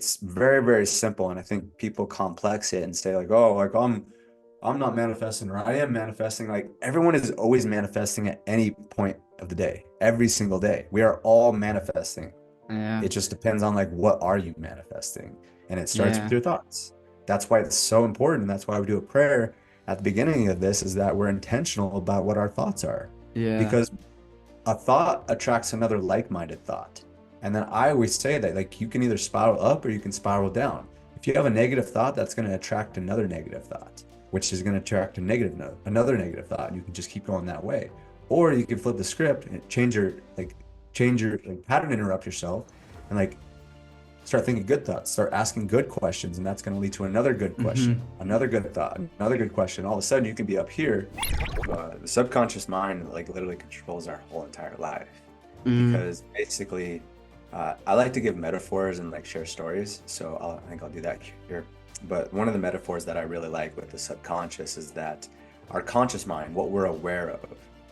it's very, very simple. And I think people complex it and say like, oh, like I'm not manifesting, or I am manifesting. Like everyone is always manifesting at any point of the day, every single day. We are all manifesting. Yeah. It just depends on like what are you manifesting? And it starts with Yeah. your thoughts. That's why it's so important. That's why we do a prayer at the beginning of this, is that we're intentional about what our thoughts are. Yeah. Because a thought attracts another like-minded thought. And then I always say that like you can either spiral up or you can spiral down. If you have a negative thought, that's going to attract another negative thought, which is going to attract a negative note, another negative thought, and you can just keep going that way. Or you can flip the script and change your like pattern, interrupt yourself, and like start thinking good thoughts, start asking good questions, and that's going to lead to another good Mm-hmm. question, another good thought, another good question. All of a sudden, you can be up here. The subconscious mind, like, literally controls our whole entire life. Mm. Because basically, I like to give metaphors and like share stories. So I think I'll do that here. But one of the metaphors that I really like with the subconscious is that our conscious mind, what we're aware of,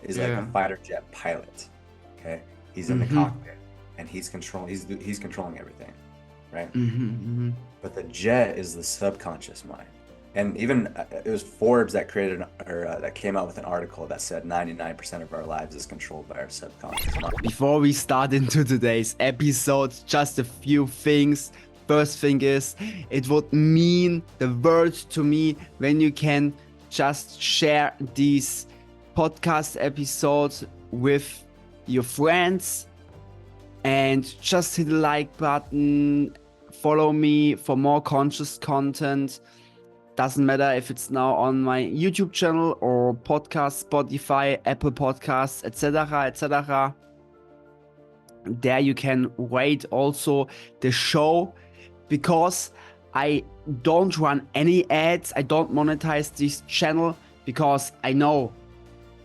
is like a Yeah. fighter jet pilot. Okay, he's in the Mm-hmm. cockpit and he's controlling everything, right? Mm-hmm. Mm-hmm. But the jet is the subconscious mind. And even it was Forbes that created or that came out with an article that said 99% of our lives is controlled by our subconscious mind. Before we start into today's episode, just a few things. First thing is, it would mean the world to me when you can just share these podcast episodes with your friends and just hit the like button, follow me for more conscious content. Doesn't matter if it's now on my YouTube channel or podcast, Spotify, Apple Podcasts, etc., etc. There you can rate also the show, because I don't run any ads. I don't monetize this channel because I know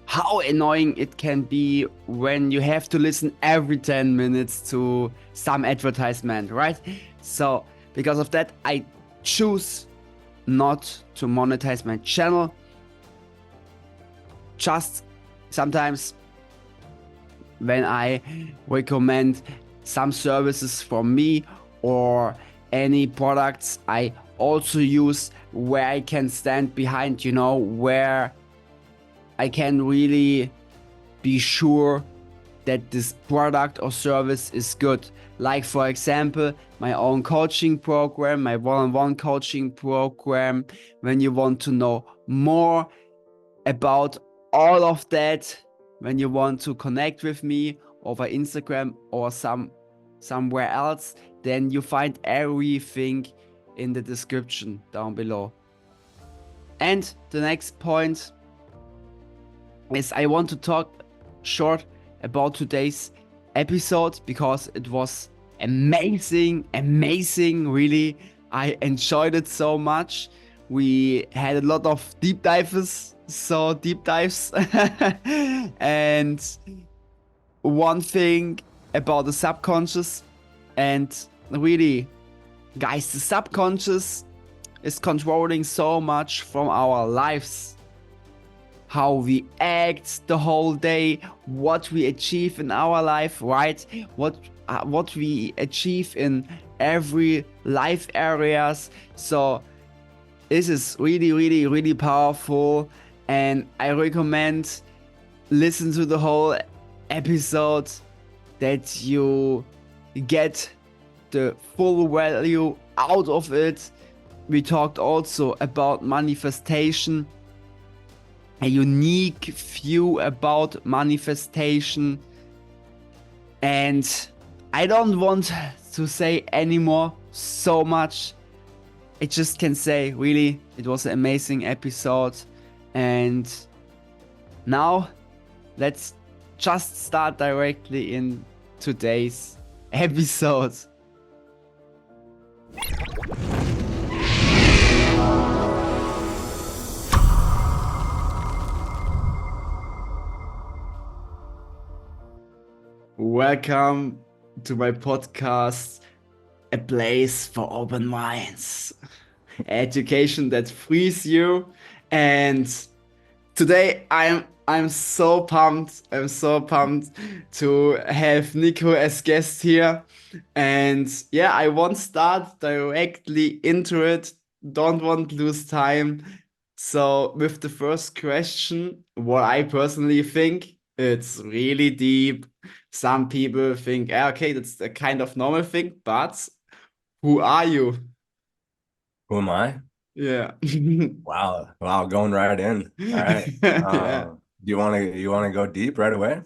how annoying it can be when you have to listen every 10 minutes to some advertisement, right? So because of that, I choose not to monetize my channel. Just sometimes when I recommend some services from me or any products I also use, where I can stand behind, where I can really be sure that this product or service is good. Like, for example, my own coaching program, my one-on-one coaching program. When you want to know more about all of that, when you want to connect with me over Instagram or somewhere else, then you find everything in the description down below. And the next point is, I want to talk short about today's episode because it was amazing, really. I enjoyed it so much. We had a lot of deep dives. And one thing about the subconscious, and really, guys, the subconscious is controlling so much from our lives. How we act the whole day, what we achieve in our life, right? What we achieve in every life areas. So this is really powerful, and I recommend listen to the whole episode that you get the full value out of it. We talked also about manifestation, a unique view about manifestation, and I don't want to say anymore so much. I just can say, really, it was an amazing episode. And now let's just start directly in today's episode. Welcome to my podcast, A Place for Open Minds. Education that frees you. And today I'm I'm so pumped. I'm so pumped to have Niko as guest here. And yeah, I won't start directly into it. Don't want to lose time. So, with the first question, what I personally think, it's really deep. Some people think, okay, that's a kind of normal thing, but who are you? Who am I? Yeah. Wow. Wow, going right in. All right. Yeah. Do you want to go deep right away?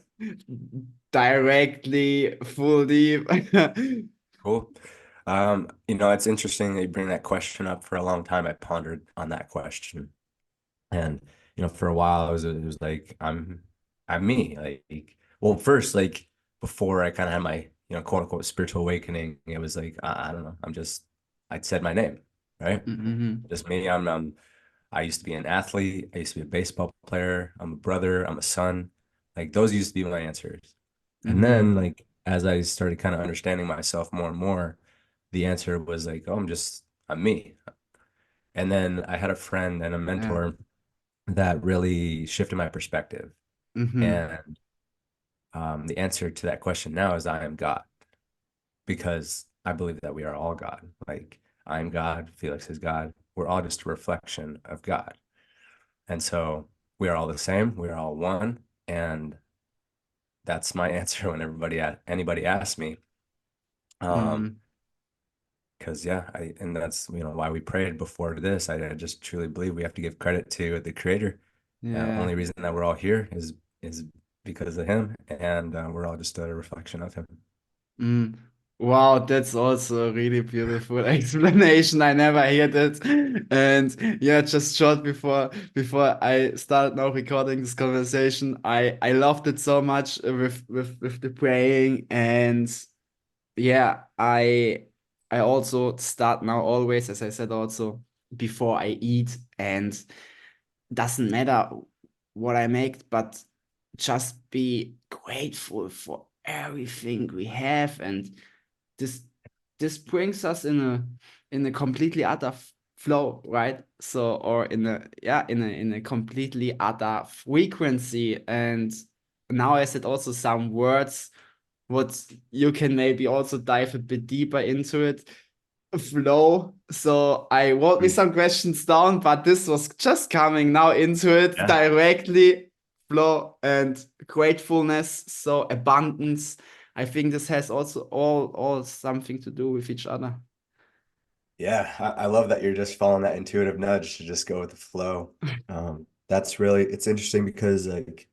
Directly, full deep. Cool. It's interesting that you bring that question up. For a long time, I pondered on that question. And, for a while it was like I'm me. Like, well, first, like before I kind of had my, quote unquote spiritual awakening, it was like, I don't know, I said my name, right? Mhm. Just me. I used to be an athlete. I used to be a baseball player. I'm a brother. I'm a son. Like those used to be my answers. And then Mhm. like as I started kind of understanding myself more and more, the answer was like, oh, I'm me. And then I had a friend and a Yeah. mentor that really shifted my perspective. Mhm. And the answer to that question now is I am God, because I believe that we are all God. Like I am God, Felix is God. We're all just a reflection of God. And so we are all the same. We are all one. And that's my answer when anybody asks me. Um, Mhm. because yeah, and that's why we prayed before this. I just truly believe we have to give credit to the Creator. Yeah. Only reason that we're all here is because of Him, and we're all just a reflection of Him. Mm. Wow, that's also a really beautiful explanation. I never heard it. And yeah, just short before I start now recording this conversation, I loved it so much with the praying. And yeah, I also start now always, as I said, also before I eat, and doesn't matter what I make, but just be grateful for everything we have. And this this brings us in a completely other flow, right? So, or in a, yeah, in a completely other frequency. And now I said also some words what you can maybe also dive a bit deeper into it. Flow. So I wrote me Mm. some questions down, but this was just coming now into it Yeah. directly. Flow and gratefulness. So abundance. I think this has also all something to do with each other. Yeah, I love that you're just following that intuitive nudge to just go with the flow. It's interesting because like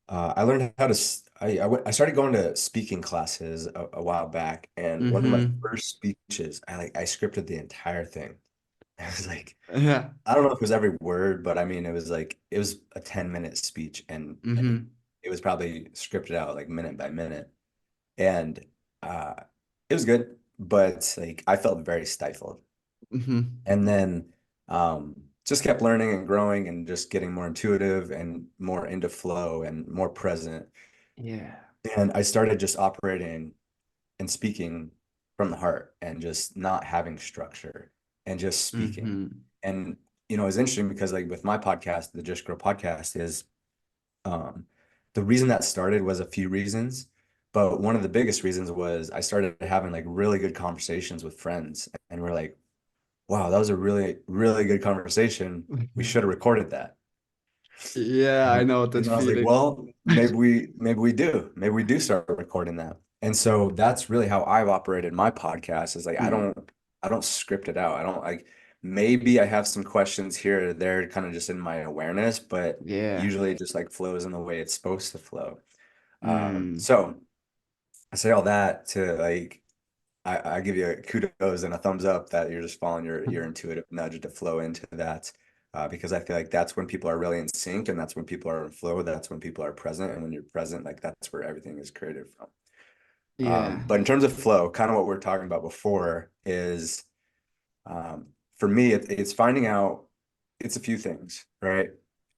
I learned how to I started going to speaking classes a while back, and one of my Mm-hmm. first speeches I scripted the entire thing. I was like, Yeah. I don't know if it was every word, but I mean it was a 10-minute speech, and Mm-hmm. it was probably scripted out like minute by minute. And uh it was good, but like I felt very stifled. Mm-hmm. And then just kept learning and growing and just getting more intuitive and more into flow and more present. Yeah. And I started just operating and speaking from the heart and just not having structure and just speaking. Mm-hmm. And it's interesting because like with my podcast, the Just Grow podcast is um the reason that started was a few reasons, but one of the biggest reasons was I started having like really good conversations with friends, and we're like, wow, that was a really, really good conversation. We should have recorded that. Yeah, I And, know that and I was like, feeling. well, maybe we do start recording that. And so that's really how I've operated my podcast, is like Mm. I don't script it out. I don't like, maybe I have some questions here or there kind of just in my awareness, but Yeah. usually it just like flows in the way it's supposed to flow. Mm. So I say all that to like I give you a kudos and a thumbs up that you're just following your intuitive nudge to flow into that, because I feel like that's when people are really in sync, and that's when people are in flow. That's when people are present, and when you're present, like that's where everything is created from. Yeah. But in terms of flow, kind of what we are talking about before is, for me, it's finding out. It's a few things, right?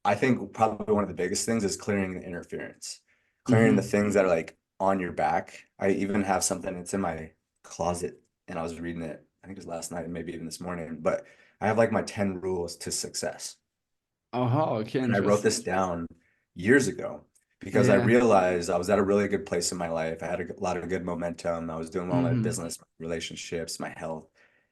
I think probably one of the biggest things is clearing the interference, clearing the Mm-hmm. things that are like on your back. I even have something, it's in my closet, and I was reading it, I think it was last night and maybe even this morning, but I have like my 10 rules to success. Oh, okay, And I wrote interesting. this down years ago because I Yeah. realized I was at a really good place in my life. I had a lot of good momentum. I was doing well in my Mm-hmm. business, my relationships, my health.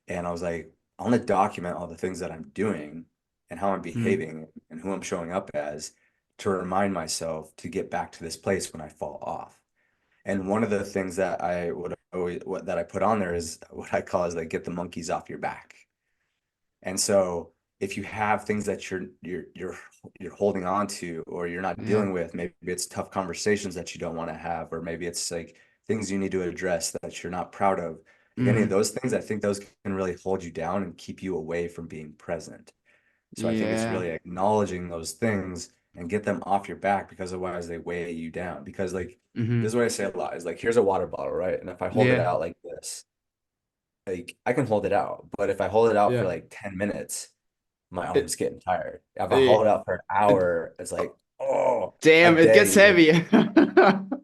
And I was like, I want to document all the things that I'm doing and how I'm Mm. behaving and who I'm showing up as to remind myself to get back to this place when I fall off. And one of the things that I would always that I put on there is what I call is like get the monkeys off your back. And so if you have things that you're holding on to or you're not Yeah. dealing with, maybe it's tough conversations that you don't want to have, or maybe it's like things you need to address that you're not proud of. Like any of Mm. those things, I think those can really hold you down and keep you away from being present. So I think it's Yeah. really acknowledging those things and get them off your back because otherwise they weigh you down. Because like this is Mm-hmm. what I say a lot is like here's a water bottle, right? And if I hold it Yeah. out like this, like I can hold it out, but if I hold it out for Yeah. like 10 minutes, my arm's It, getting tired. If I hold it, it out for an it, hour, it's like, oh, a damn, it gets day, heavy.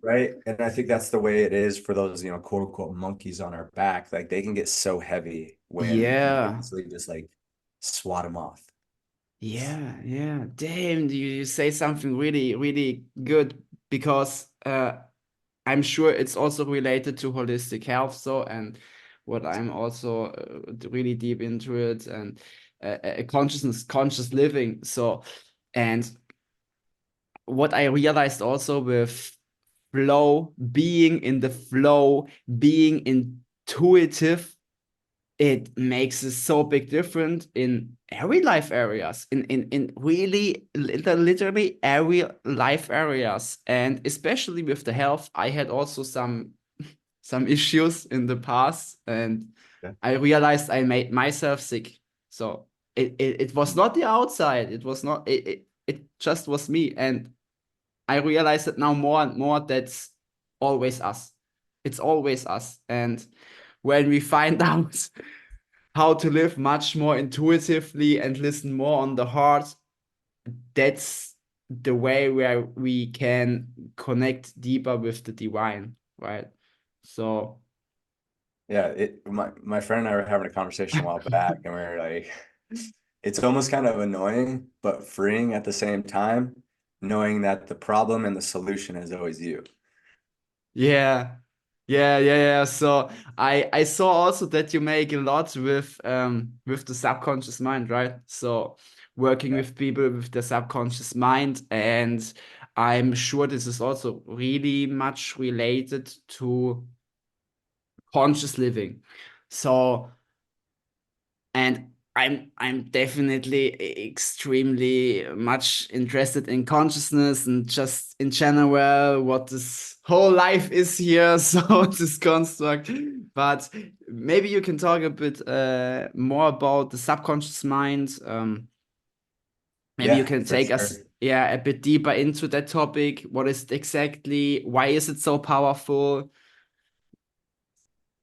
right? And I think that's the way it is for those, quote unquote monkeys on our back. Like they can get so heavy when you can Yeah. easily just like swat them off. Yeah, yeah. Damn, you say something really, really good because I'm sure it's also related to holistic health. So, and what I'm also really deep into it, and consciousness, conscious living. So, and what I realized also with flow, being in the flow, being intuitive, it makes a so big difference in every life areas, in really literally every life areas, and especially with the health. I had also some issues in the past, and Yeah. I realized I made myself sick. So it was not the outside, it was not it just was me. And I realize it now more and more, that's always us. It's always us. And when we find out how to live much more intuitively and listen more on the heart, that's the way where we can connect deeper with the divine, right? So, Yeah, my friend and I were having a conversation a while back, and we were like, it's almost kind of annoying, but freeing at the same time, knowing that the problem and the solution is always you. yeah. Yeah. So I saw also that you make a lot with the subconscious mind, right? So working Yeah. with people with the subconscious mind, and I'm sure this is also really much related to conscious living. So, and I'm definitely extremely much interested in consciousness and just in general what this whole life is here. So this construct, but maybe you can talk a bit more about the subconscious mind. Maybe you Yeah, can for take us, sure. yeah, a bit deeper into that topic. What is it exactly? Why is it so powerful?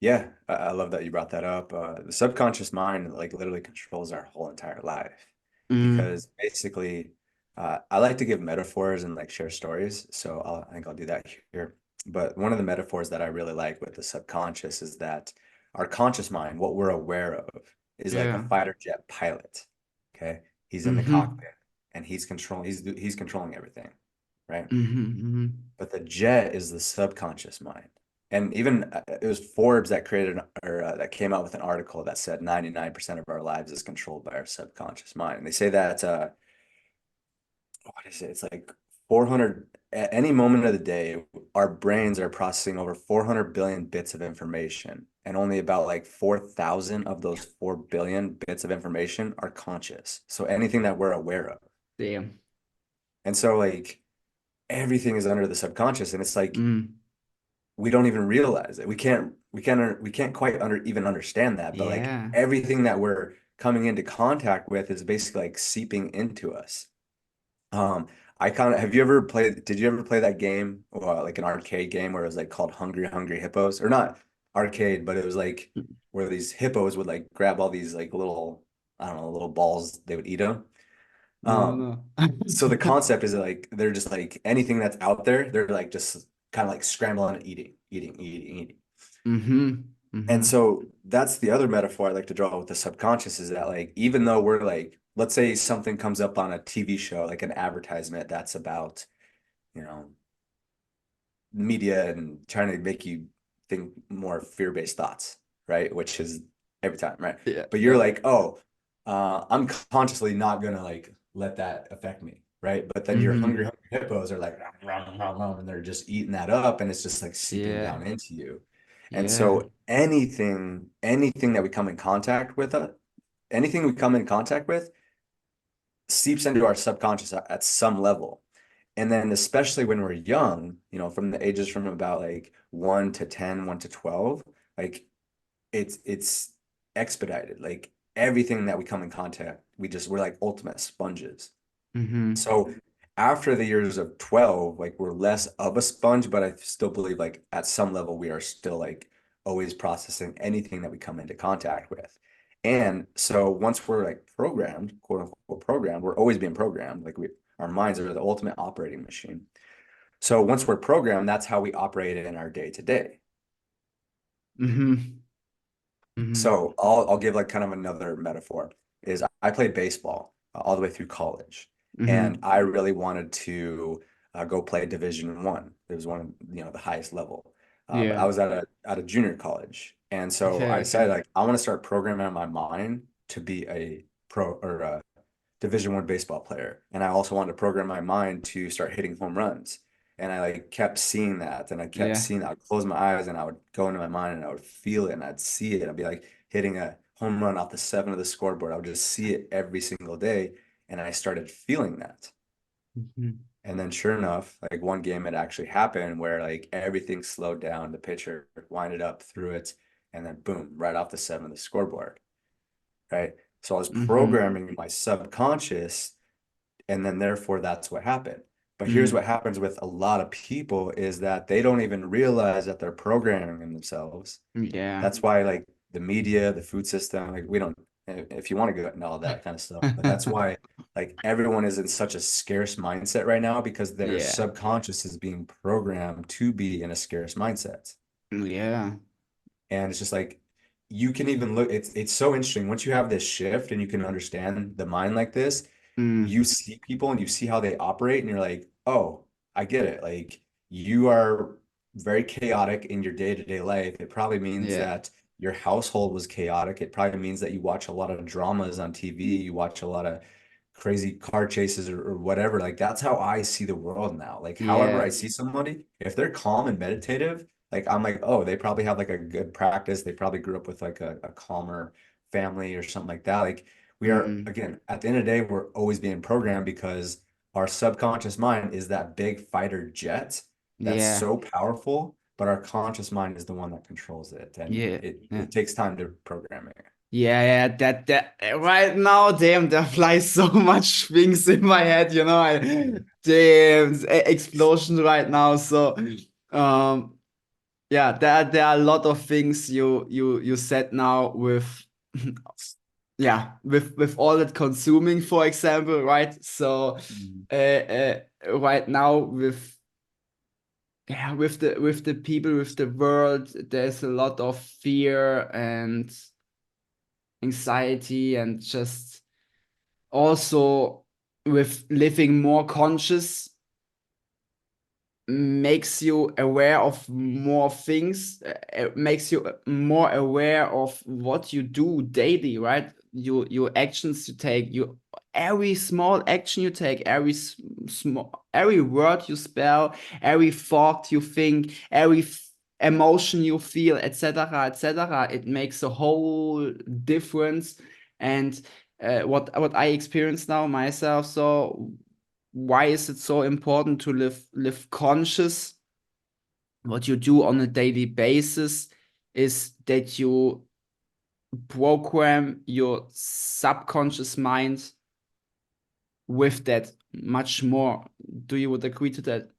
Yeah, I love that you brought that up. The subconscious mind like literally controls our whole entire life Mm, because basically, I like to give metaphors and like share stories. So I think I'll do that here. But one of the metaphors that I really like with the subconscious is that our conscious mind, what we're aware of, is like a yeah. fighter jet pilot. Okay, he's in the Mm-hmm. cockpit and he's controlling everything, right? Mm-hmm. Mm-hmm. But the jet is the subconscious mind. And even it was Forbes that created or that came out with an article that said 99% of our lives is controlled by our subconscious mind. And they say that what is it? It's like 400 at any moment of the day, our brains are processing over 400 billion bits of information, and only about like 4,000 of those 4 billion bits of information are conscious. So anything that we're aware of. Damn. And so like everything is under the subconscious, and it's like Mm. we don't even realize it. We can't quite even understand that, but like Yeah. everything that we're coming into contact with is basically like seeping into us. Um, I kind of have you ever played, did you ever play that game, like an arcade game where it was like called Hungry Hungry Hippos? Or not arcade, but it was like where these hippos would like grab all these like little, I don't know, little balls, they would eat them. No, Um, no. so the concept is that, like they're just like anything that's out there, they're like just kind of like scrambling and eating. Mm-hmm. And Mm-hmm. so that's the other metaphor I like to draw with the subconscious is that like even though we're like, let's say something comes up on a TV show, like an advertisement that's about, you know, media and trying to make you think more fear-based thoughts, right? Which is every time, right? Yeah. But you're like, oh, I'm consciously not gonna like let that affect me, right? But then your Mm-hmm. hungry hippos are like, "Rum, rum, rum," and they're just eating that up, and it's just like seeping Yeah. down into you. And Yeah. so anything that we come in contact with, anything we come in contact with seeps into our subconscious at some level. And then especially when we're young, from the ages from about like 1 to 10, 1 to 12, like it's expedited. Like everything that we come in contact, we're like ultimate sponges. Mm-hmm. So after the years of 12, like we're less of a sponge, but I still believe like at some level we are still like always processing anything that we come into contact with. And so once we're like programmed, quote unquote programmed, we're always being programmed. Like our minds are the ultimate operating machine. So once we're programmed, that's how we operate in our day to day. Mm-hmm. Mm-hmm. So I'll give like kind of another metaphor is I played baseball all the way through college, and Mm-hmm. I really wanted to go play Division One. It was one of the highest level. But I Yeah. was at a junior college, and so I Okay. decided Okay. like I want to start programming my mind to be a pro or a Division 1 baseball player, and I also wanted to program my mind to start hitting home runs. And I like kept seeing that, and I kept Yeah. seeing that. I'd close my eyes, and I would go into my mind, and I would feel it, and I'd see it. I'd be like hitting a home run off the 7 of the scoreboard. I would just see it every single day, and I started feeling that. Mm-hmm. And then, sure enough, like one game, it actually happened where like everything slowed down. The pitcher winded up, threw it, and then boom, right off the 7 of the scoreboard. Right. So I was Mm-hmm. programming my subconscious, and then therefore that's what happened. But here's Mm. what happens with a lot of people is that they don't even realize that they're programming themselves. Yeah. That's why like the media, the food system, like we don't, if you want to go into all that kind of stuff, but that's why like everyone is in such a scarce mindset right now because their Yeah. subconscious is being programmed to be in a scarce mindset. Yeah. And it's just like you can even look, it's so interesting. Once you have this shift and you can understand the mind like this, Mm. you see people and you see how they operate, and you're like, oh, I get it. Like you are very chaotic in your day-to-day life. It probably means Yeah. that your household was chaotic. It probably means that you watch a lot of dramas on TV, you watch a lot of crazy car chases or whatever. Like that's how I see the world now. Like however I Yeah. see somebody, if they're calm and meditative, like I'm like, oh, they probably have like a good practice. They probably grew up with like a calmer family or something like that. Like we are, Mm. again, at the end of the day, we're always being programmed because our subconscious mind is that big fighter jet that's Yeah. so powerful, but our conscious mind is the one that controls it. And Yeah. it, Yeah. it takes time to program it. Yeah, yeah, that right now, damn, there flies so much things in my head, damn, explosion right now. So, um, yeah, there are a lot of things you said now with, yeah, with all that consuming, for example, right? So, Mm. right now with with the people, with the world, there's a lot of fear and anxiety, and just also with living more conscious makes you aware of more things, makes you more aware of what you do daily, right? Your actions you take, you every small action you take, small every word you spell, every thought you think, every emotion you feel, etc., etc. It makes a whole difference. And what I experience now myself. So why is it so important to live conscious? What you do on a daily basis is that you program your subconscious mind with that much more. Do you would agree to that?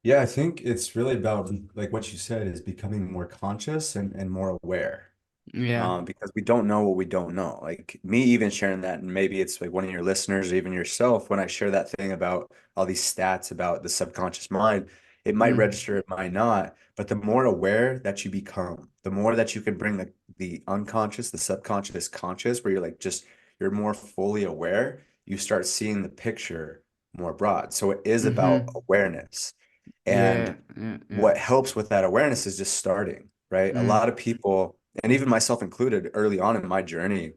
Yeah, I think it's really about like what you said is becoming more conscious and more aware. Yeah. Because we don't know what we don't know. Like me even sharing that, and maybe it's like one of your listeners or even yourself, when I share that thing about all these stats about the subconscious mind, it might Mm. register, it might not. But the more aware that you become, the more that you can bring the unconscious, the subconscious conscious, where you're like just you're more fully aware, you start seeing the picture more broad. So it is about Mm-hmm. awareness. Yeah, And yeah, yeah. what helps with that awareness is just starting, right? A Mm. lot of people, and even myself included, early on in my journey,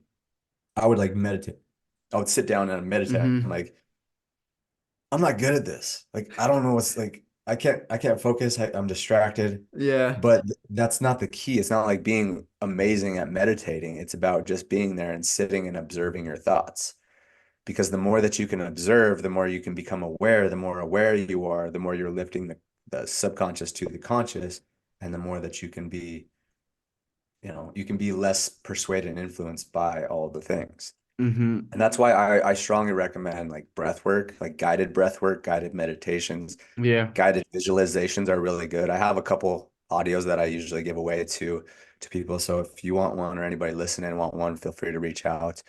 I would like meditate. I would sit down and meditate. I'm Mm-hmm. like, I'm not good at this. Like, I don't know what's like, I can't focus. I'm distracted. Yeah. But that's not the key. It's not like being amazing at meditating. It's about just being there and sitting and observing your thoughts. Because the more that you can observe, the more you can become aware. The more aware you are, the more you're lifting the subconscious to the conscious, and the more that you can be, you can be less persuaded and influenced by all the things. Mm-hmm. And that's why I strongly recommend like breath work, like guided breath work, guided meditations, Yeah. guided visualizations are really good. I have a couple audios that I usually give away to people. So if you want one or anybody listening want one, feel free to reach out.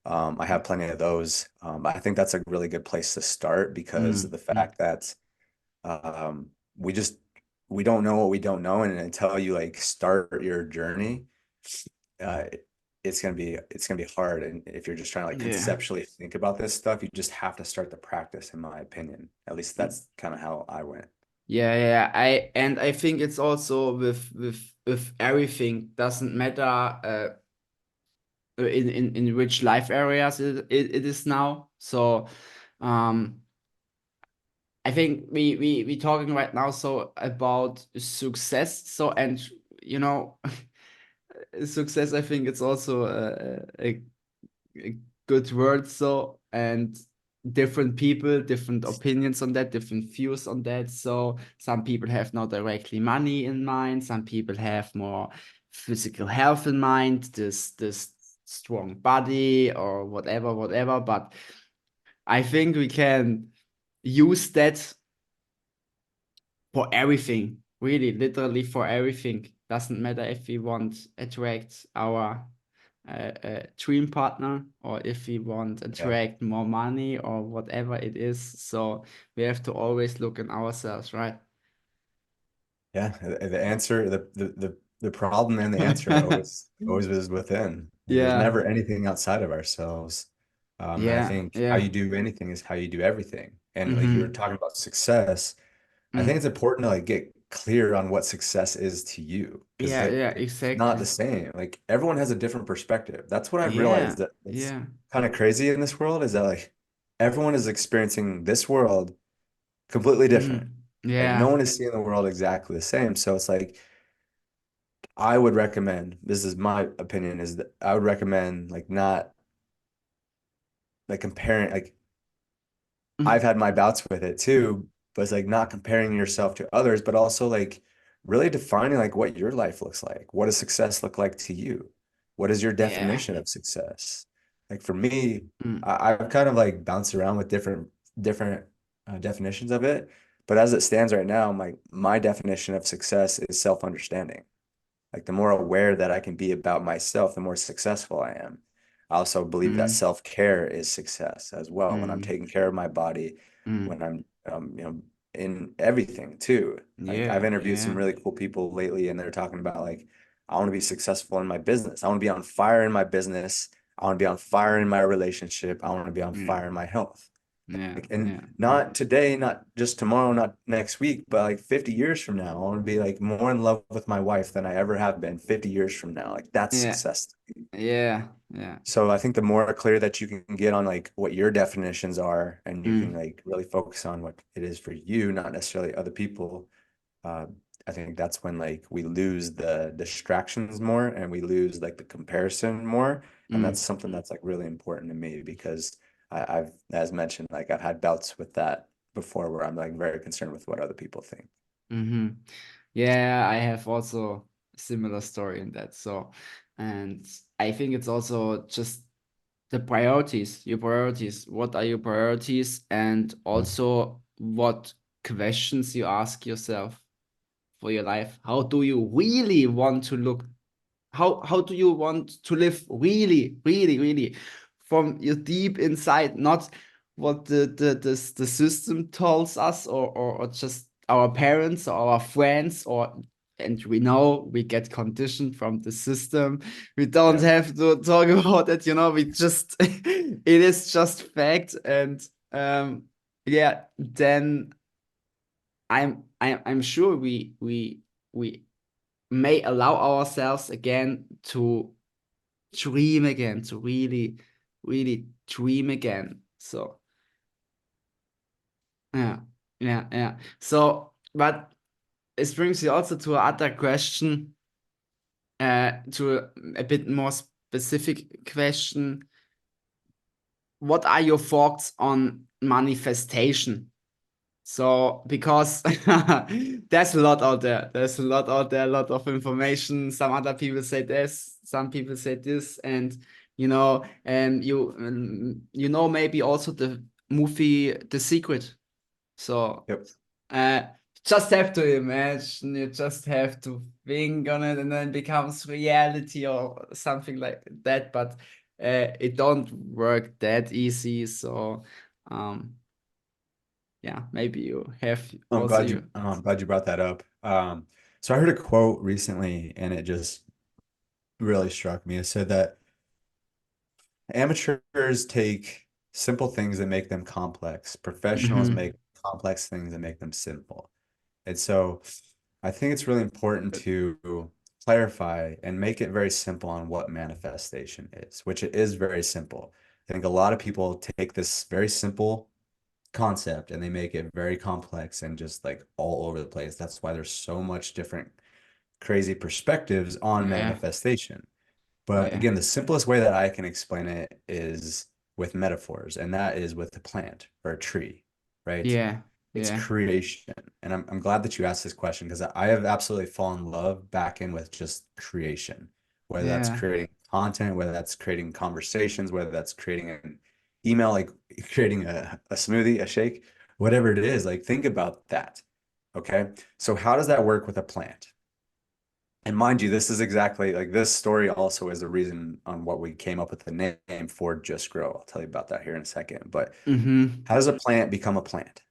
I have plenty of those. I think that's a really good place to start because of the Mm-hmm. fact that um, we just we don't know what we don't know, and until you like start your journey, uh, it's gonna be hard. And if you're just trying to like Yeah. conceptually think about this stuff, you just have to start the practice, in my opinion. At least that's kind of how I went. Yeah, yeah. I think it's also with everything doesn't matter in which life areas it is now. So um I think we talking right now so about success. So and you know success I think it's also a good word. So and different people, different opinions on that, different views on that. So some people have not directly money in mind, some people have more physical health in mind, this strong body or whatever, whatever. But I think we can use that for everything, really, literally for everything. Doesn't matter if we want attract our dream partner or if we want Yeah. attract more money or whatever it is. So we have to always look in ourselves, right? Yeah, the answer, the problem and the answer always is within. Like, there's Yeah, never anything outside of ourselves. And I yeah, think how yeah. you do anything is how you do everything. And like you were Mm-hmm. talking about success, I think Mm. it's important to like get clear on what success is to you because Yeah, yeah, it's not the exactly. same. Like everyone has a different perspective. That's what I've realized Yeah, that it's yeah. kind of crazy in this world is that like everyone is experiencing this world completely different. Mm. Like no Yeah. one is seeing the world exactly the same. So it's like I would recommend, this is my opinion, is that I would recommend like not like comparing like I've Mm. had my bouts with it too, but it's like not comparing yourself to others, but also like really defining like what your life looks like. What does success look like to you? What is your Yeah. definition of success? Like for me, Mm. I've kind of like bounced around with different definitions of it. But as it stands right now, my definition of success is self-understanding. Like the more aware that I can be about myself, the more successful I am. I also believe that Mm. self-care is success as well. When I'm Mm. taking care of my body, Mm. when I'm in everything too. Like I've Yeah, interviewed some yeah. really cool people lately and they're talking about like I want to be successful in my business. I want to be on fire in my business. I want to be on fire in my relationship. I want to be on Yeah. fire in my health. Yeah, Like, and yeah, yeah. not today, not just tomorrow, not next week, but like 50 years from now, I want to be like more in love with my wife than I ever have been 50 years from now. Like that's Yeah, success. yeah, yeah. So I think the more clear that you can get on like what your definitions are and you can Mm. like really focus on what it is for you, not necessarily other people, uh, I think that's when like we lose the distractions more and we lose like the comparison more. And that's Mm. something that's like really important to me because I've, as mentioned, like I've had bouts with that before where I'm like very concerned with what other people think. Mm-hmm. Yeah, I have also a similar story in that. So, and I think it's also just the priorities, your priorities. What are your priorities? And also what questions you ask yourself for your life. How do you really want to look? How do you want to live really, really, really from your deep inside, not what the system tells us or just our parents or our friends or and we know we get conditioned from the system. We don't Yeah. have to talk about it, we just it is just fact and um yeah, then I'm sure we may allow ourselves again to dream again, to really dream again. So yeah, yeah. So, but it brings you also to another question, to a bit more specific question. What are your thoughts on manifestation? So, because there's a lot out there, a lot of information. Some other people say this, some people say this, and you know, maybe also the movie The Secret. So, Yep. uh, just have to imagine, you just have to think on it, and then it becomes reality or something like that. But it don't work that easy. So, um, yeah, maybe you have also you. I'm glad you brought that up. So I heard a quote recently and it just really struck me. It said that amateurs take simple things and make them complex. Professionals Mm-hmm. make complex things and make them simple. And so I think it's really important to clarify and make it very simple on what manifestation is, which it is very simple. I think a lot of people take this very simple concept and they make it very complex and just like all over the place. That's why there's so much different crazy perspectives on Yeah, manifestation. But yeah, again, the simplest way that I can explain it is with metaphors, and that is with a plant or a tree, right? yeah, It's yeah, creation. And I'm glad that you asked this question because I have absolutely fallen in love back in with just creation, whether that's yeah, creating content, whether that's creating conversations, whether that's creating an email, like creating a smoothie, a shake, whatever it is, like think about that. Okay. So how does that work with a plant? And mind you, this is exactly like this story also is the reason on what we came up with the name for Just Grow. I'll tell you about that here in a second. But mm-hmm. how does a plant become a plant,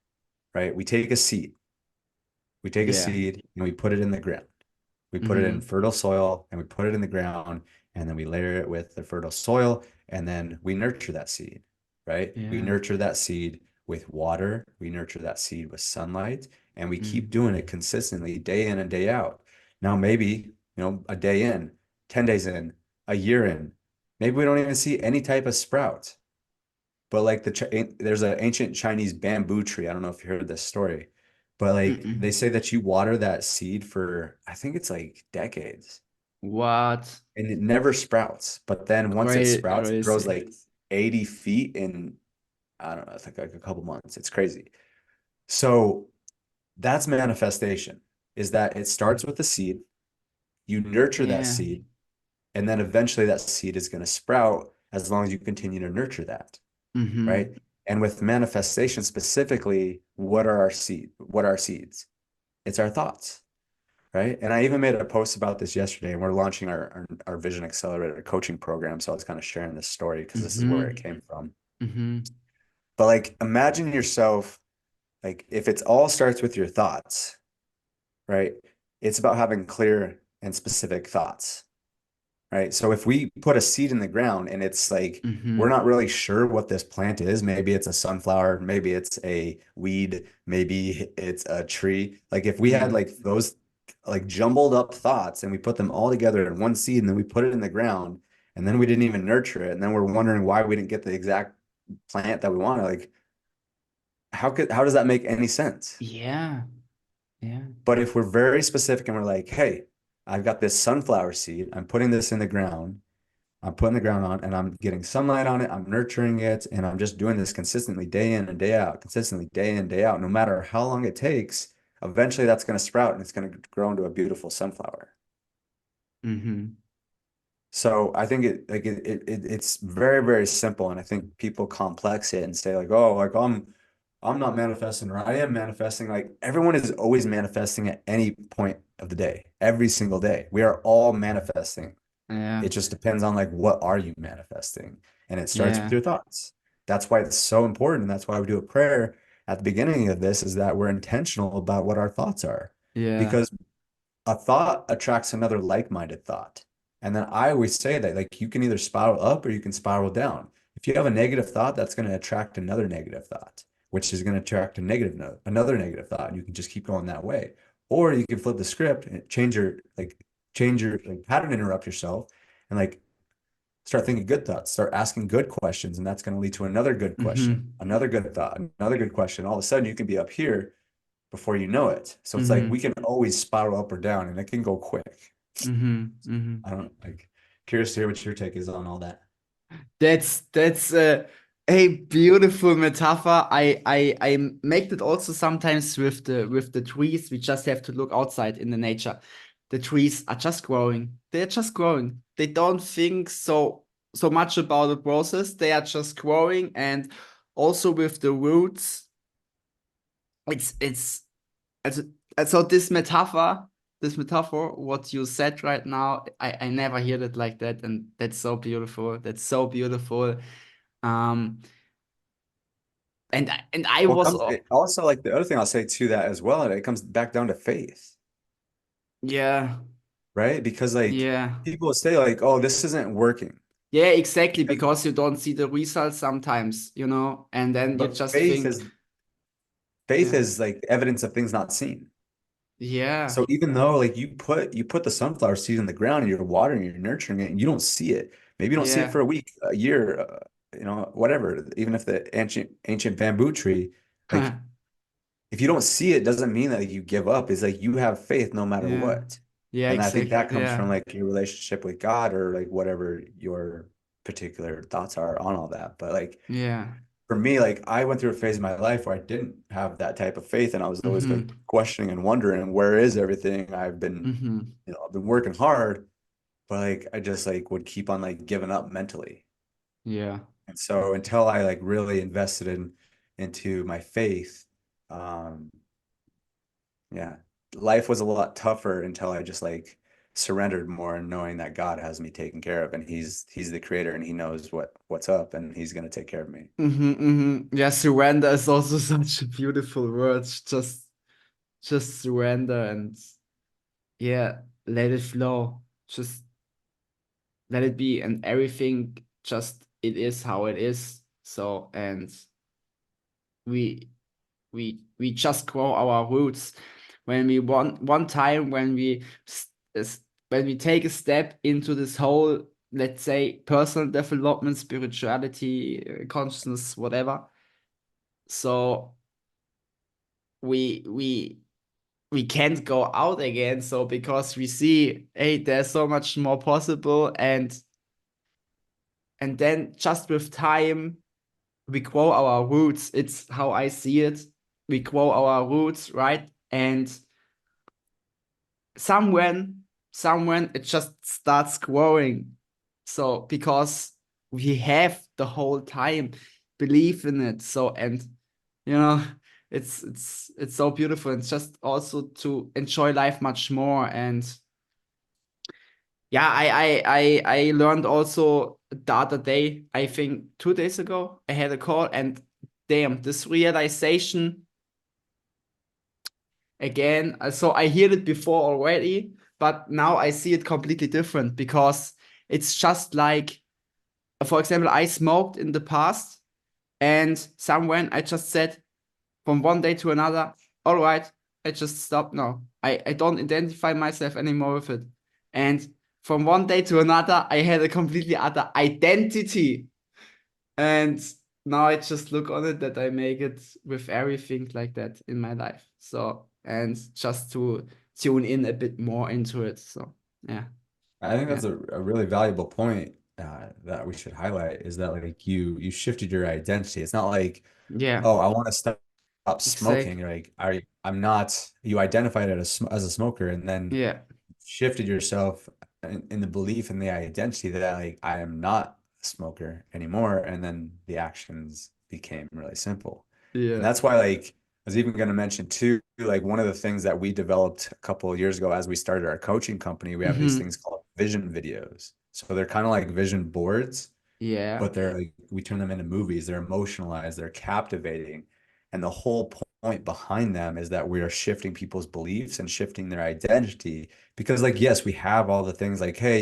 right? We take a seed. We take a Yeah, seed and we put it in the ground. We put it in mm-hmm. fertile soil and we put it in the ground and then we layer it with the fertile soil and then we nurture that seed, right? We Yeah, nurture that seed with water. We nurture that seed with sunlight and we keep mm. doing it consistently day in and day out. Now, maybe, a day in, 10 days in, a year in, maybe we don't even see any type of sprout. But like there's an ancient Chinese bamboo tree. I don't know if you heard this story, but like Mm-mm. they say that you water that seed for, I think it's like decades, What? and it never sprouts. But then once it sprouts, it grows Crazy. like 80 feet in, I don't know, I think like a couple months. It's crazy. So that's manifestation, is that it starts with the seed, you nurture that Yeah. seed, and then eventually that seed is going to sprout as long as you continue to nurture that. Mm-hmm. Right? And with manifestation specifically, what are our seed? What are seeds? It's our thoughts, right? And I even made a post about this yesterday, and we're launching our Vision Accelerator coaching program. So I was kind of sharing this story because this is where it Mm-hmm. came from. Mm-hmm. But like, imagine yourself, like, if it's all starts with your thoughts, right? It's about having clear and specific thoughts. Right. So if we put a seed in the ground and it's like we're Mm-hmm. not really sure what this plant is, maybe it's a sunflower, maybe it's a weed, maybe it's a tree. Like if we had Mm. like those like jumbled up thoughts and we put them all together in one seed and then we put it in the ground and then we didn't even nurture it and then we're wondering why we didn't get the exact plant that we wanted. Like how does that make any sense? Yeah. Yeah. But if we're very specific and we're like, hey, I've got this sunflower seed, I'm putting this in the ground. I'm putting the ground on and I'm getting sunlight on it. I'm nurturing it. And I'm just doing this consistently day in and day out, consistently day in, day out. No matter how long it takes, eventually that's going to sprout and it's going to grow into a beautiful sunflower. Mm-hmm. So I think it's very, very simple. And I think people complex it and say like, oh, like I'm not manifesting or I am manifesting. Like everyone is always manifesting at any point of the day, every single day. We are all manifesting. Yeah. It just depends on like what are you manifesting? And it starts with Yeah. your thoughts. That's why it's so important. And that's why we do a prayer at the beginning of this is that we're intentional about what our thoughts are. Yeah. Because a thought attracts another like-minded thought. And then I always say that like you can either spiral up or you can spiral down. If you have a negative thought, that's going to attract another negative thought, which is going to attract a negative note, another negative thought, and you can just keep going that way. Or you can flip the script and change your like pattern interrupt yourself and like start thinking good thoughts, start asking good questions, and that's going to lead to another good question, Mm-hmm. another good thought, another good question. All of a sudden you can be up here before you know it. So it's like we Mm-hmm. can always spiral up or down and it can go quick. Mm-hmm. Mm-hmm. I don't like curious to hear what your take is on all that. That's a beautiful metaphor. I make that also sometimes with the trees. We just have to look outside in the nature. The trees are just growing. They're just growing. They don't think so much about the process. They are just growing, and also with the roots, it's it's so this metaphor, what you said right now, I never heard it like that, and that's so beautiful. That's so beautiful. Um, and I Well, was, it also like the other thing I'll say to that as well, and it comes back down to faith, yeah, right? Because like yeah, people say like, oh, this isn't working. yeah, exactly, because you don't see the results sometimes, and then you But just think, faith yeah, is like evidence of things not seen. yeah, So even though like you put the sunflower seed in the ground and you're watering, you're nurturing it, and you don't see it. Maybe you don't see it yeah, for a week, a year, whatever. Even if the ancient bamboo tree, like if you don't see it, doesn't mean that you give up. It's like you have faith no matter yeah, what. yeah, And I think exactly, that comes yeah, from like your relationship with God or like whatever your particular thoughts are on all that. But like yeah, for me, like I went through a phase of my life where I didn't have that type of faith, and I was always like mm-hmm, questioning and wondering, where is everything? mm-hmm, I've been working hard, but like I just like would keep on like giving up mentally. yeah. And so until I like really invested into my faith, um, yeah, life was a lot tougher until I just like surrendered more and knowing that God has me taken care of and he's the creator and he knows what's up and he's gonna take care of me. Mm-hmm, mm-hmm. Yeah, surrender is also such a beautiful word. Just surrender and yeah, let it flow. Just let it be, and everything just it is how it is. So, and we we just grow our roots when we one time when when we take a step into this whole, let's say, personal development, spirituality, consciousness, whatever. So we we can't go out again. So because we see, hey, there's so much more possible, and then just with time we grow our roots. It's how I see it. We grow our roots, right? And somewhen it just starts growing. So because we have the whole time believe in it. So, and you know, it's so beautiful. It's just also to enjoy life much more. And yeah, I learned also the other day, I think 2 days ago, I had a call, and damn, this realization again. So I heard it before already, but now I see it completely different, because it's just like, for example, I smoked in the past, and somewhere I just said from one day to another, all right, I just stopped now. I don't identify myself anymore with it. And from one day to another, I had a completely other identity. And now I just look on it that I make it with everything like that in my life. So, and just to tune in a bit more into it. So, yeah, I think yeah, that's a really valuable point that we should highlight is that like you shifted your identity. It's not like, yeah, oh, I want to stop smoking. exactly. You're like, I'm not, you identified it as a smoker and then Yeah, shifted yourself in the belief and the identity that like I am not a smoker anymore. And then the actions became really simple. And yeah. that's why like I was even going to mention too, like one of the things that we developed a couple of years ago as we started our coaching company, we have these Mm-hmm. things called vision videos. So they're kind of like vision boards, Yeah, but they're like we turn them into movies. They're emotionalized, they're captivating. And the whole point behind them is that we are shifting people's beliefs and shifting their identity. Because like, yes, we have all the things like, hey,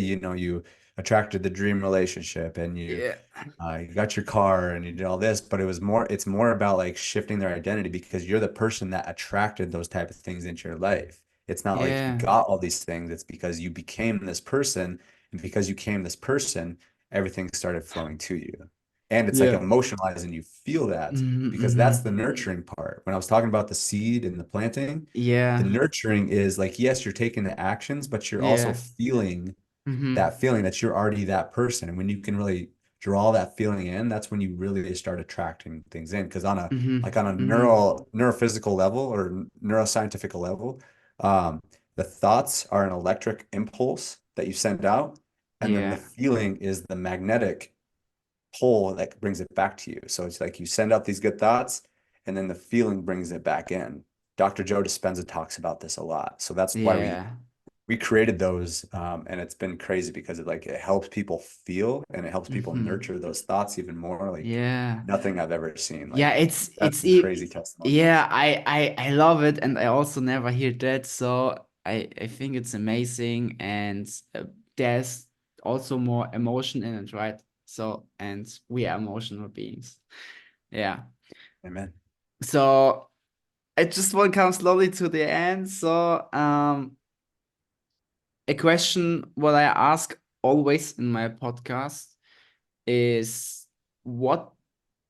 attracted the dream relationship and Yeah. you got your car and you did all this, but it's more about like shifting their identity because you're the person that attracted those type of things into your life. It's not like you Yeah. got all these things. It's because you became this person, and because you became this person, everything started flowing to you. And it's like Yeah. emotionalizing. You feel that because that's Mm-hmm. the nurturing part. When I was talking about the seed and the planting, the Yeah. nurturing is like, yes, you're taking the actions, but you're also Yeah. feeling Mm-hmm. that feeling that you're already that person. And when you can really draw that feeling in, that's when you really start attracting things in. Because Mm-hmm. on a Mm-hmm. neurophysical level or neuroscientific level, um, the thoughts are an electric impulse that you send out, and then the Yeah. feeling is the magnetic pull that brings it back to you. So it's like you send out these good thoughts, and then the feeling brings it back in. Dr. Joe Dispenza talks about this a lot. So that's why Yeah. we created those, and it's been crazy because it helps people feel and it helps people Mm-hmm. nurture those thoughts even more. Like Yeah. nothing I've ever seen. Yeah, Like that's it's some crazy testimonies. yeah, I love it, and I also never hear that, so I think it's amazing, and there's also more emotion in it, right? So, and we are emotional beings. Yeah. Amen. So I just want to come slowly to the end. So, a question what I ask always in my podcast is, what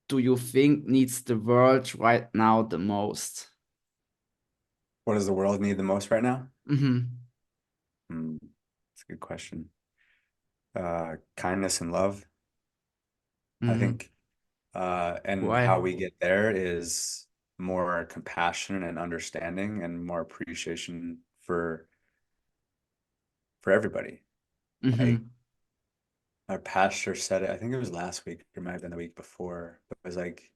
do you think needs the world right now the most? What does the world need the most right now? Mm-hmm. That's a good question. Kindness and love, I Mm-hmm. think. And Why? how we get there is more compassion and understanding and more appreciation for everybody. Like Mm-hmm. our pastor said it, I think it was last week, or it might have been the week before, but it was like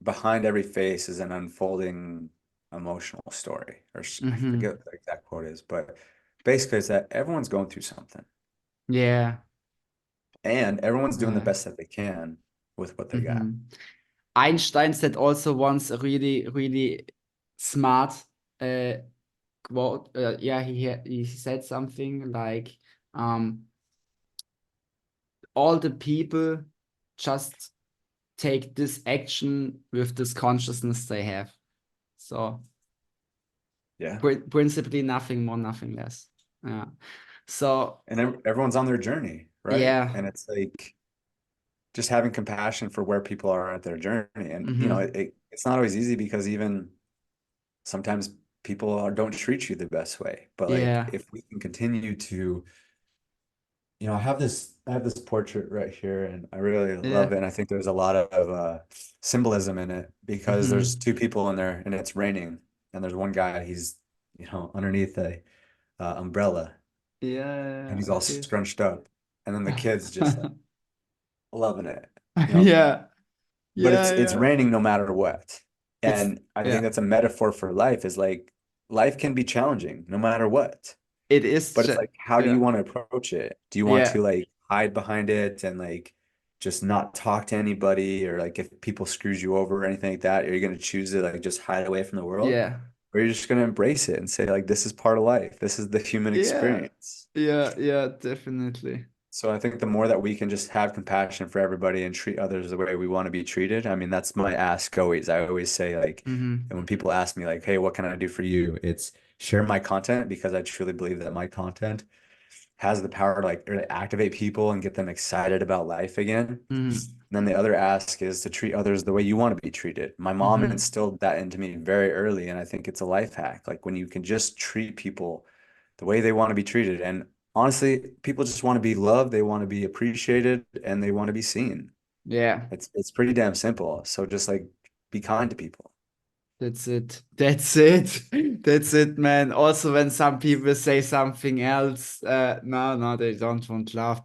behind every face is an unfolding emotional story. I Mm-hmm. forget what the exact quote is, but basically it's that everyone's going through something Yeah. and everyone's doing the Uh, best that they can with what they got. mm-hmm. Einstein said also once a really, really smart uh, quote. Yeah, he said something like, um, all the people just take this action with this consciousness they have. So Yeah. principally nothing more, nothing less. Yeah. So And everyone's on their journey, right? yeah. And it's like just having compassion for where people are at their journey. And, Mm-hmm. it's not always easy because even sometimes don't treat you the best way. But like Yeah. if we can continue to I have this portrait right here and I really love Yeah. it. And I think there's a lot of symbolism in it because there's Mm-hmm. two people in there and it's raining and there's one guy, he's, underneath a umbrella and Yeah. he's all Okay. scrunched up. And then the kid's just like loving it, you know, Yeah. but Yeah. it's Yeah. raining no matter what. It's And I think yeah. that's a metaphor for life is like life can be challenging no matter what. It is. But it's like, how do you Yeah. want to approach it? Do you want Yeah. to like hide behind it and like just not talk to anybody, or like if people screws you over or anything like that, are you going to choose to like just hide away from the world? Yeah. Or you're just going to embrace it and say like this is part of life. This is the human Yeah. experience. Yeah. Yeah. Definitely. So I think the more that we can just have compassion for everybody and treat others the way we want to be treated. I mean, that's my ask always. I always say like, Mm-hmm. and when people ask me like, hey, what can I do for you? It's share my content because I truly believe that my content has the power to like really activate people and get them excited about life again. Mm-hmm. And then the other ask is to treat others the way you want to be treated. My mom Mm-hmm. instilled that into me very early, and I think it's a life hack. Like when you can just treat people the way they want to be treated. And honestly, people just want to be loved, they want to be appreciated, and they want to be seen. Yeah. It's pretty damn simple. So just like be kind to people. That's it. That's it. That's it, man. Also, when some people say something else, no, no, they don't want love.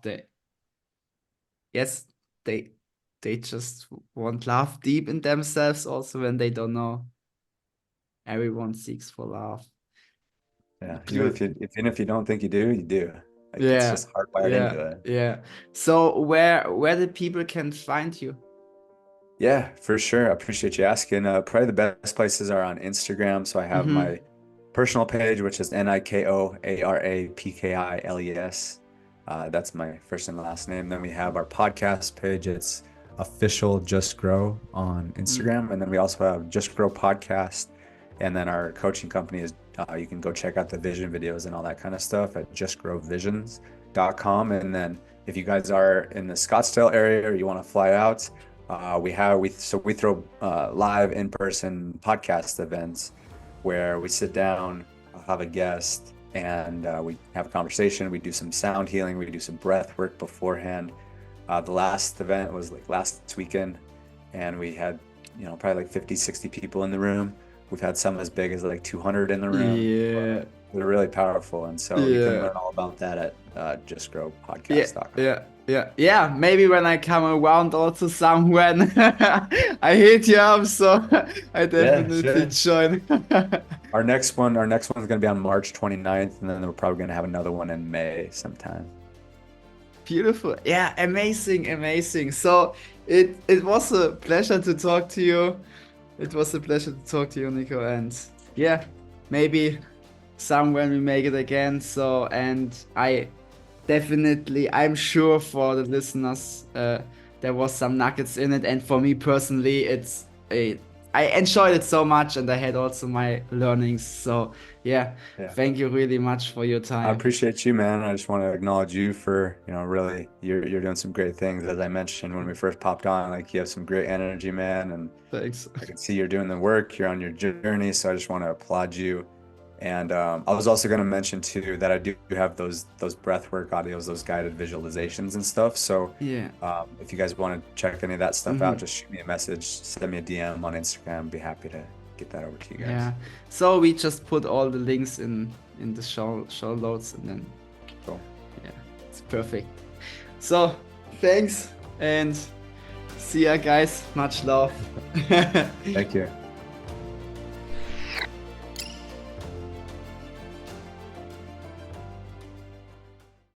Yes, they, they just want love deep in themselves. Also, when they don't know, everyone seeks for love. Yeah. Good. Even if you don't think you do, you do. Like it's Yeah, just hardwired yeah, into it. yeah. So, where the people can find you? Yeah, for sure. I appreciate you asking. Probably the best places are on Instagram. So I have Mm-hmm. my personal page, which is Niko Arapkiles. That's my first and last name. Then we have our podcast page. It's official Just Grow on Instagram. And then we also have Just Grow podcast. And then our coaching company is, you can go check out the vision videos and all that kind of stuff at justgrowvisions.com. And then if you guys are in the Scottsdale area or you want to fly out, we throw live in-person podcast events where we sit down, have a guest, and we have a conversation. We do some sound healing. We do some breath work beforehand. The last event was like last weekend, and we had, probably like 50, 60 people in the room. We've had some as big as like 200 in the room. Yeah. They're really powerful. And so you can learn all about that at justgrowpodcast.com. Yeah. Maybe when I come around also somewhere, I hit you up, so I definitely join. Our next one's going to be on March 29th, and then we're probably going to have another one in May sometime. Beautiful. Yeah, amazing. So it was a pleasure to talk to you. Niko, and yeah, maybe somewhere we make it again. So, and I'm sure for the listeners, there was some nuggets in it, and for me personally, I enjoyed it so much, and I had also my learnings. So yeah, thank you really much for your time. I appreciate you, man. I just want to acknowledge you for, really, you're doing some great things. As I mentioned when we first popped on, like, you have some great energy, man. And thanks. I can see you're doing the work. You're on your journey. So I just want to applaud you. And I was also going to mention too that I do have those breathwork audios, those guided visualizations and stuff. So if you guys want to check any of that stuff out, just shoot me a message, send me a DM on Instagram. I'd be happy to get that over to you guys. Yeah. So we just put all the links in the show notes, and then cool. Yeah, it's perfect. So thanks, and see ya, guys. Much love. Thank you.